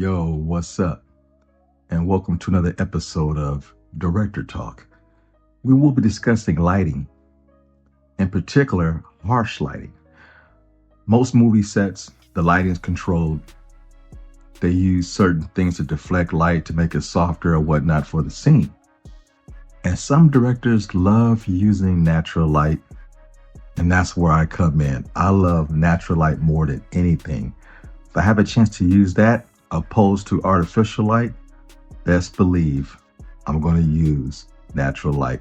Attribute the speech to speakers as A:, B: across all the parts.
A: Yo, what's up? And welcome to another episode of Director Talk. We will be discussing lighting, in particular, harsh lighting. Most movie sets, the lighting is controlled. They use certain things to deflect light to make it softer or whatnot for the scene. And some directors love using natural light, and that's where I come in. I love natural light more than anything. If I have a chance to use that, opposed to artificial light, best believe I'm going to use natural light.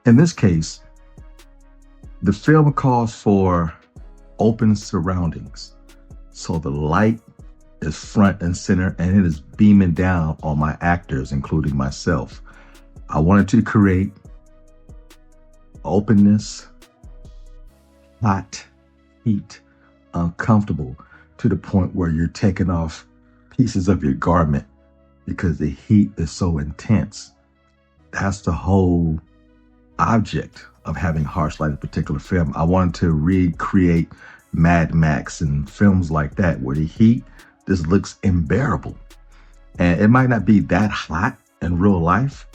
A: In this case, the film calls for open surroundings. So the light is front and center and it is beaming down on my actors, including myself. I wanted to create openness, hot, heat, uncomfortable, to the point where you're taking off pieces of your garment because the heat is so intense. That's the whole object of having harsh light in a particular film. I wanted to recreate Mad Max and films like that where the heat just looks unbearable. And it might not be that hot in real life,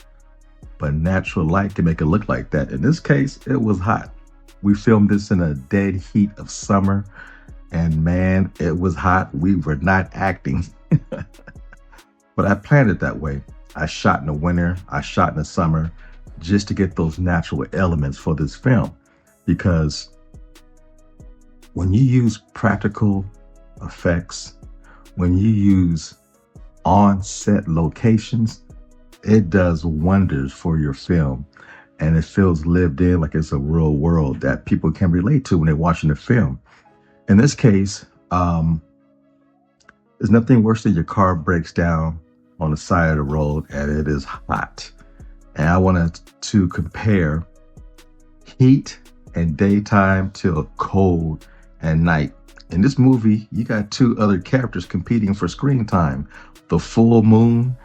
A: but natural light can make it look like that. In this case, it was hot. We filmed this in a dead heat of summer, and man, it was hot. We were not acting. But I planned it that way. I shot in the winter, I shot in the summer, just to get those natural elements for this film. Because when you use practical effects, when you use on-set locations, it does wonders for your film. And it feels lived in, like it's a real world that people can relate to when they're watching the film. In this case, there's nothing worse than your car breaks down on the side of the road and it is hot. And I wanted to compare heat and daytime to cold and night. In this movie, you got two other characters competing for screen time, the full moon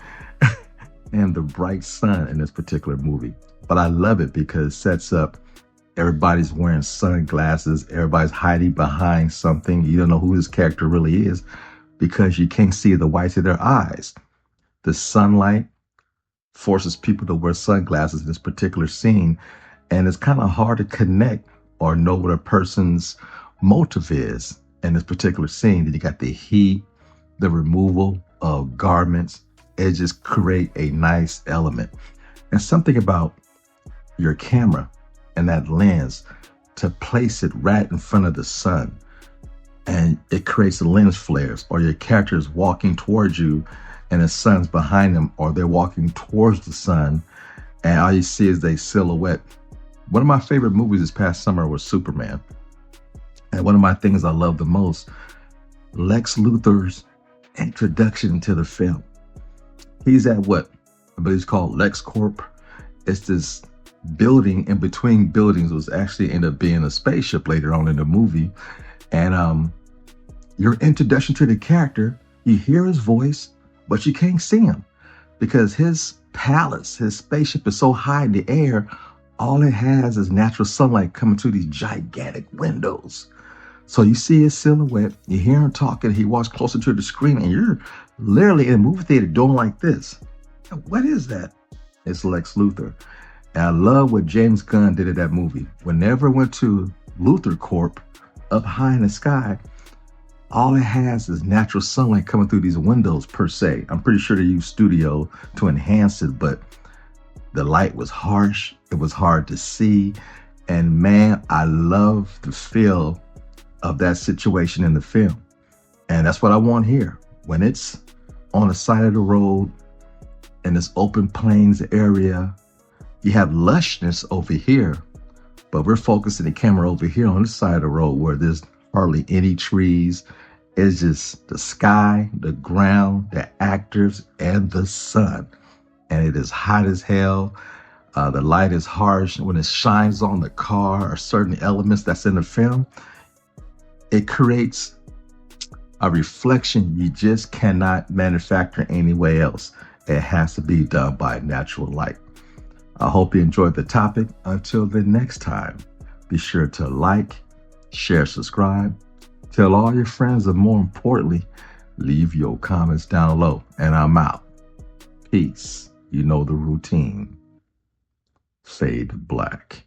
A: and the bright sun in this particular movie. But I love it because it sets up everybody's wearing sunglasses. Everybody's hiding behind something. You don't know who this character really is because you can't see the whites of their eyes. The sunlight forces people to wear sunglasses in this particular scene. And it's kind of hard to connect or know what a person's motive is in this particular scene. Then you got the heat, the removal of garments. It just create a nice element. And something about your camera and that lens to place it right in front of the sun, and it creates lens flares, or your character is walking towards you and the sun's behind them, or they're walking towards the sun and all you see is their silhouette. One of my favorite movies this past summer was Superman. And one of my things I love the most, Lex Luthor's introduction to the film. He's at what? I believe it's called LexCorp. It's this building in between buildings, was actually ended up being a spaceship later on in the movie. And your introduction to the character, you hear his voice, but you can't see him because his palace, his spaceship is so high in the air, all it has is natural sunlight coming through these gigantic windows. So you see his silhouette, you hear him talking, he walks closer to the screen, and you're literally in a movie theater doing like this. What is that? It's Lex Luthor. And I love what James Gunn did in that movie. Whenever it went to Luthor Corp up high in the sky, all it has is natural sunlight coming through these windows per se. I'm pretty sure they used studio to enhance it, but the light was harsh. It was hard to see. And man, I love the feel of that situation in the film. And that's what I want here. When it's on the side of the road in this open plains area, you have lushness over here, but we're focusing the camera over here on this side of the road where there's hardly any trees. It's just the sky, the ground, the actors, and the sun. And it is hot as hell. The light is harsh. When it shines on the car or certain elements that's in the film, it creates a reflection you just cannot manufacture anywhere else. It has to be done by natural light. I hope you enjoyed the topic. Until the next time, be sure to like, share, subscribe, tell all your friends, and more importantly, Leave your comments down below, and I'm out. Peace. You know the routine. Fade black.